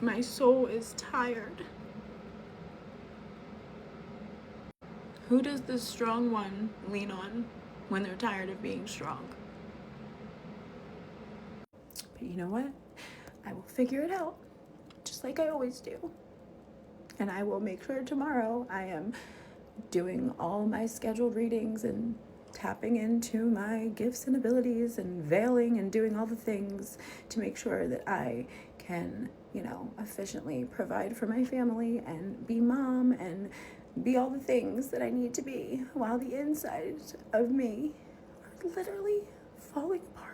My soul is tired. Who does the strong one lean on when they're tired of being strong? But you know what? I will figure it out, just like I always do. And I will make sure tomorrow I am doing all my scheduled readings and tapping into my gifts and abilities and veiling and doing all the things to make sure that I can, efficiently provide for my family and be mom and be all the things that I need to be while the inside of me are literally falling apart.